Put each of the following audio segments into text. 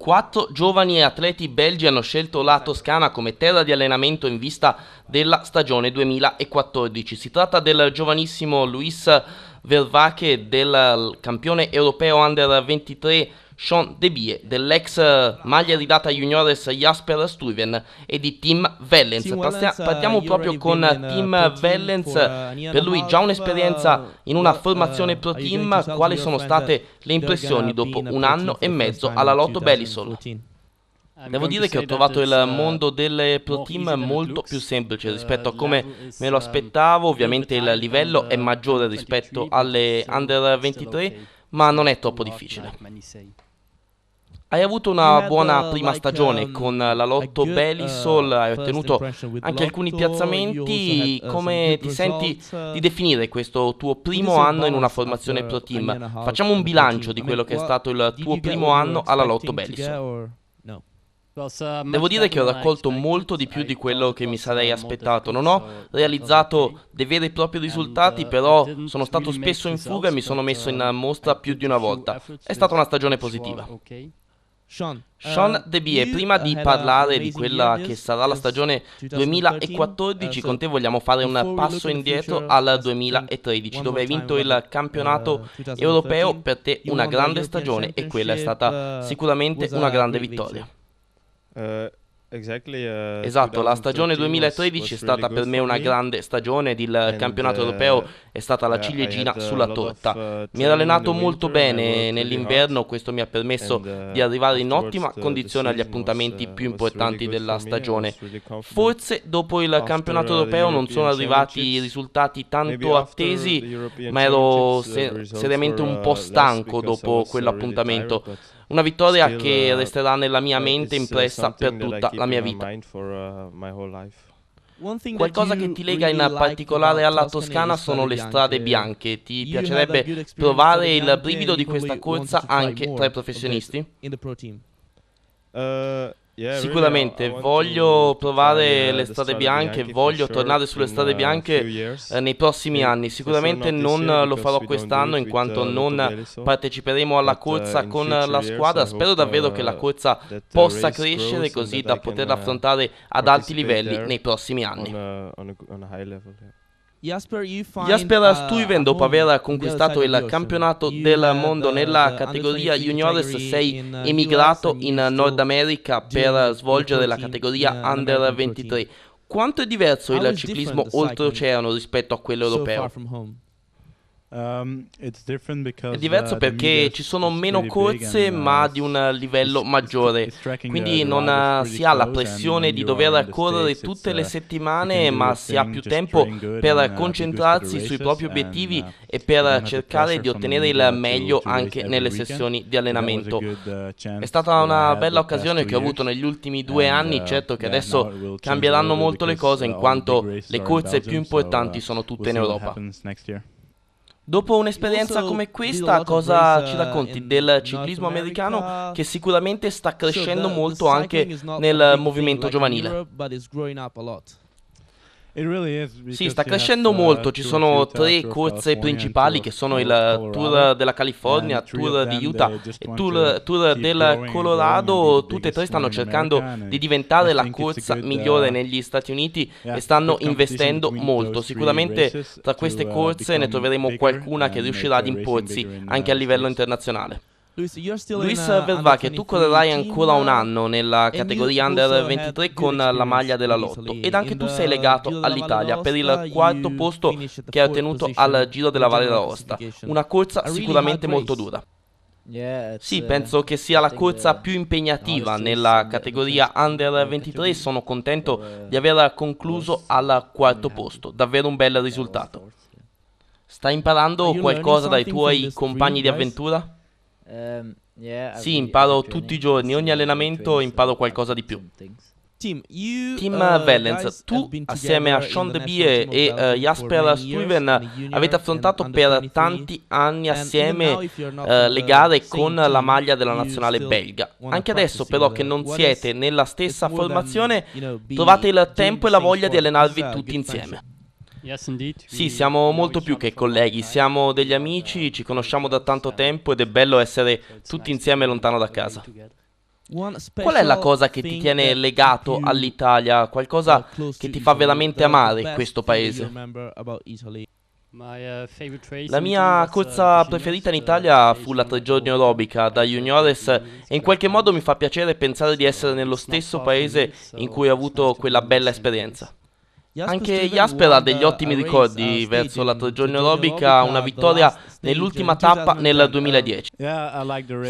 4 giovani atleti belgi hanno scelto la Toscana come terra di allenamento in vista della stagione 2014. Si tratta del giovanissimo Luis Vervaeke, del campione europeo Under 23 Sean De Bie, dell'ex maglia ridata juniores Jasper Stuyven e di Tim Wellens. Partiamo proprio con Tim Wellens. Per lui già un'esperienza in una formazione pro team. Quali sono state le impressioni dopo un anno e mezzo alla Lotto Belisol? Devo dire che ho trovato il mondo delle pro team molto più semplice rispetto a come me lo aspettavo. Ovviamente il livello è maggiore rispetto alle Under 23, ma non è troppo difficile. Hai avuto una buona prima stagione con la Lotto Belisol, hai ottenuto anche alcuni piazzamenti. Come ti senti di definire questo tuo primo anno in una formazione pro team? Facciamo un bilancio di quello che è stato il tuo primo anno alla Lotto Belisol. Devo dire che ho raccolto molto di più di quello che mi sarei aspettato. Non ho realizzato dei veri e propri risultati, però sono stato spesso in fuga e mi sono messo in mostra più di una volta. È stata una stagione positiva. Sean De Bie, prima di parlare di quella che sarà la stagione 2014, con te vogliamo fare un passo indietro al 2013, dove hai vinto il campionato europeo. Per te una grande stagione e quella è stata sicuramente una grande vittoria. Esatto, la stagione 2013 è stata per me una grande stagione ed il campionato europeo è stata la ciliegina sulla torta. Mi ero allenato molto bene nell'inverno, questo mi ha permesso di arrivare in ottima condizione agli appuntamenti più importanti della stagione. Forse dopo il campionato europeo non sono arrivati i risultati tanto attesi, ma ero seriamente un po' stanco dopo quell'appuntamento. Una vittoria che resterà nella mia mente impressa per tutta la mia vita. Qualcosa che ti lega in particolare alla Toscana sono le strade bianche. Ti piacerebbe provare il brivido di questa corsa anche tra i professionisti? Sicuramente, voglio provare le strade bianche, voglio tornare sulle strade bianche nei prossimi anni. Sicuramente non lo farò quest'anno in quanto non parteciperemo alla corsa con la squadra. Spero davvero che la corsa possa crescere così da poterla affrontare ad alti livelli nei prossimi anni. Jasper Stuyven, dopo aver conquistato il campionato del mondo nella categoria juniores, sei emigrato in Nord America per svolgere la categoria Under 23. Quanto è diverso il ciclismo oltreoceano rispetto a quello europeo? È diverso perché ci sono meno corse ma di un livello maggiore, quindi non si ha la pressione di dover correre tutte le settimane, ma si ha più tempo per concentrarsi sui propri obiettivi e per cercare di ottenere il meglio anche nelle sessioni di allenamento. È stata una bella occasione che ho avuto negli ultimi 2 anni. Certo che adesso cambieranno molto le cose in quanto le corse più importanti sono tutte in Europa. Dopo un'esperienza come questa, cosa ci racconti del ciclismo americano che sicuramente sta crescendo molto anche nel movimento giovanile? Sì, sta crescendo molto. Ci sono 3 corse principali che sono il Tour della California, Tour di Utah e Tour del Colorado. Tutte e 3 stanno cercando di diventare la corsa migliore negli Stati Uniti e stanno investendo molto. Sicuramente tra queste corse ne troveremo qualcuna che riuscirà ad imporsi anche a livello internazionale. Luis Vervaeke, tu correrai ancora un anno nella categoria Under 23 con la maglia della Lotto ed anche tu sei legato all'Italia per il 4º posto che hai ottenuto al Giro della Valle d'Aosta, una corsa sicuramente molto dura. Sì, penso che sia la corsa più impegnativa nella categoria Under 23 e sono contento di aver concluso al 4º posto, davvero un bel risultato. Stai imparando qualcosa dai tuoi compagni di avventura? Sì, imparo tutti i giorni, ogni allenamento imparo qualcosa di più. Tim Wellens, tu assieme a Sean De Bie e Jasper Stuyven avete affrontato per tanti anni assieme le gare con la maglia della nazionale belga. Anche adesso però che non siete nella stessa formazione, trovate il tempo e la voglia di allenarvi tutti insieme. Sì, siamo molto più che colleghi, siamo degli amici, ci conosciamo da tanto tempo ed è bello essere tutti insieme lontano da casa. Qual è la cosa che ti tiene legato all'Italia? Qualcosa che ti fa veramente amare questo paese? La mia corsa preferita in Italia fu la 3 giorni aerobica da juniores e in qualche modo mi fa piacere pensare di essere nello stesso paese in cui ho avuto quella bella esperienza. Anche Jasper ha degli ottimi ricordi verso la 3 giorni aerobica, una vittoria nell'ultima tappa nel 2010.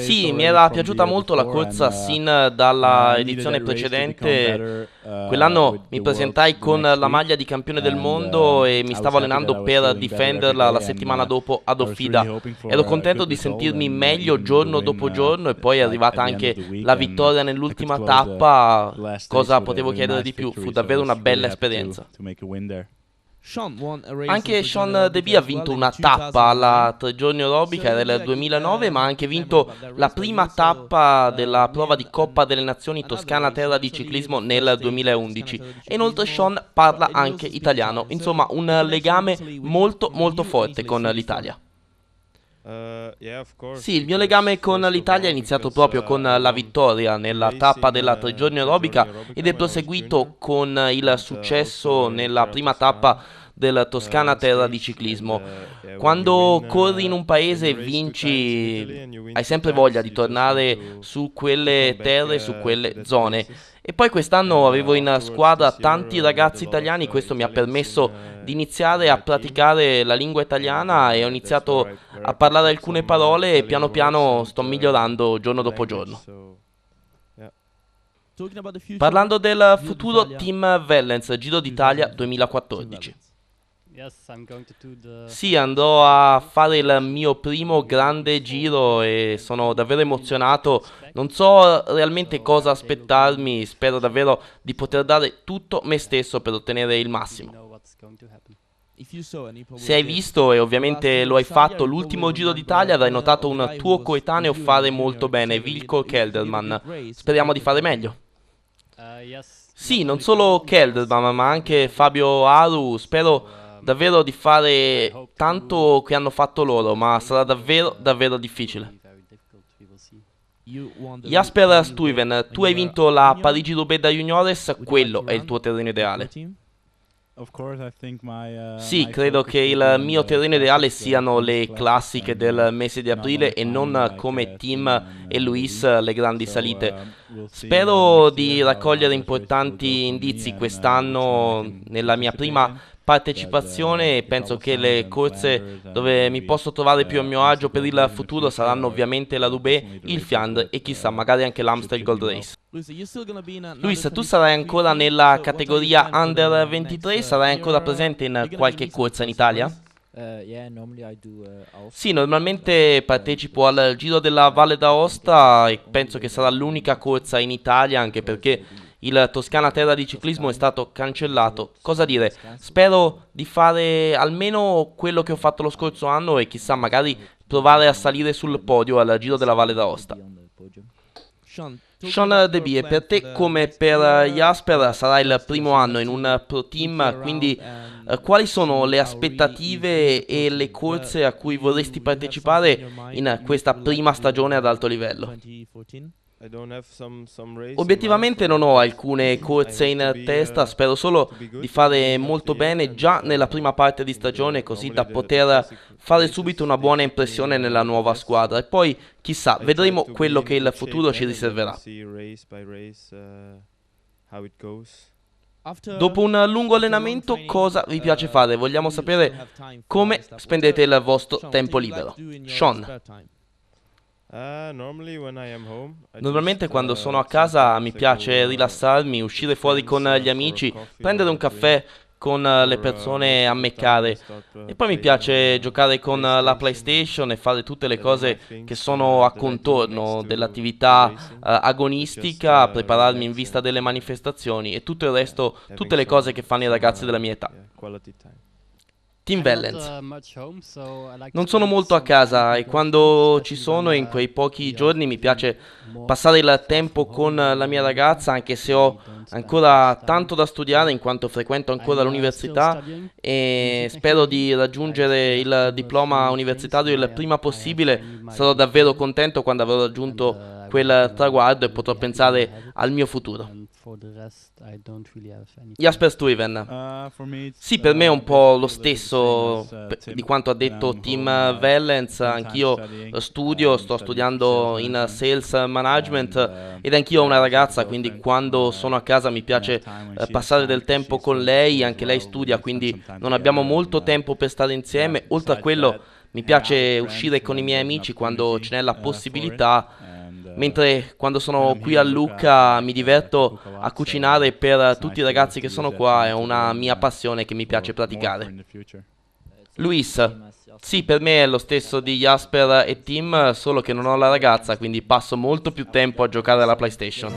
Sì, mi era piaciuta molto la corsa sin dalla edizione precedente. Quell'anno mi presentai con la maglia di campione del mondo e mi stavo allenando per difenderla la settimana dopo ad Offida. Ero contento di sentirmi meglio giorno dopo giorno e poi è arrivata anche la vittoria nell'ultima tappa. Cosa potevo chiedere di più? Fu davvero una bella esperienza. Anche Sean Debie ha vinto una tappa alla 3 giorni aerobica nel 2009, ma ha anche vinto la prima tappa della prova di Coppa delle Nazioni Toscana Terra di Ciclismo nel 2011. E inoltre Sean parla anche italiano, insomma un legame molto molto forte con l'Italia. Sì, il mio legame con l'Italia è iniziato proprio con la vittoria nella tappa della 3 giorni aerobica ed è proseguito con il successo nella prima tappa del Toscana Terra di Ciclismo. Quando corri in un paese e vinci, hai sempre voglia di tornare su quelle terre, su quelle zone. E poi quest'anno avevo in squadra tanti ragazzi italiani, questo mi ha permesso di iniziare a praticare la lingua italiana e ho iniziato a parlare alcune parole e piano piano sto migliorando giorno dopo giorno. Parlando del futuro, Team Wellens, Giro d'Italia 2014. Sì, andrò a fare il mio primo grande giro e sono davvero emozionato. Non so realmente cosa aspettarmi, spero davvero di poter dare tutto me stesso per ottenere il massimo. Se hai visto, e ovviamente lo hai fatto, l'ultimo Giro d'Italia, avrai notato un tuo coetaneo fare molto bene, Wilco Kelderman. Speriamo di fare meglio. Sì, non solo Kelderman, ma anche Fabio Aru. Spero davvero di fare tanto che hanno fatto loro, ma sarà davvero davvero difficile. Jasper Stuyven, tu hai vinto la Parigi-Roubaix da juniores, quello è il tuo terreno ideale. Sì, credo che il mio terreno ideale siano le classiche del mese di aprile e non come Tim e Luis le grandi salite. Spero di raccogliere importanti indizi quest'anno nella mia prima partecipazione e penso che le corse dove mi posso trovare più a mio agio per il futuro saranno ovviamente la Roubaix, il Fiandre e chissà magari anche l'Amstel Gold Race. Luis, tu sarai ancora nella categoria Under 23, sarai ancora presente in qualche corsa in Italia? Sì, normalmente partecipo al Giro della Valle d'Aosta e penso che sarà l'unica corsa in Italia anche perché il Toscana Terra di Ciclismo è stato cancellato. Cosa dire? Spero di fare almeno quello che ho fatto lo scorso anno e chissà magari provare a salire sul podio al Giro della Valle d'Aosta. Sean Debie, per te come per Jasper sarà il primo anno in un pro team, quindi quali sono le aspettative e le corse a cui vorresti partecipare in questa prima stagione ad alto livello? Obiettivamente non ho alcune corse in testa, spero solo di fare molto bene già nella prima parte di stagione così da poter fare subito una buona impressione nella nuova squadra e poi chissà, vedremo quello che il futuro ci riserverà. Dopo un lungo allenamento cosa vi piace fare? Vogliamo sapere come spendete il vostro tempo libero. Sean. Normalmente quando sono a casa mi piace rilassarmi, uscire fuori con gli amici, prendere un caffè con le persone a me care e poi mi piace giocare con la PlayStation e fare tutte le cose che sono a contorno dell'attività agonistica, prepararmi in vista delle manifestazioni e tutto il resto, tutte le cose che fanno i ragazzi della mia età. Team Wellens. Non sono molto a casa e quando ci sono in quei pochi giorni mi piace passare il tempo con la mia ragazza anche se ho ancora tanto da studiare in quanto frequento ancora l'università e spero di raggiungere il diploma universitario il prima possibile. Sarò davvero contento quando avrò raggiunto quel traguardo e potrò pensare al mio futuro. Jasper Stuyven. Sì, per me è un po' lo stesso di quanto ha detto Tim Wellens. Anch'io sto studiando in sales management ed anch'io ho una ragazza, quindi quando sono a casa mi piace passare del tempo con lei. Anche lei studia, quindi non abbiamo molto tempo per stare insieme. Oltre a quello mi piace uscire con i miei amici quando ce n'è la possibilità, mentre quando sono qui a Lucca mi diverto a cucinare per tutti i ragazzi che sono qua, è una mia passione che mi piace praticare. Luis, sì, per me è lo stesso di Jasper e Tim, solo che non ho la ragazza, quindi passo molto più tempo a giocare alla PlayStation.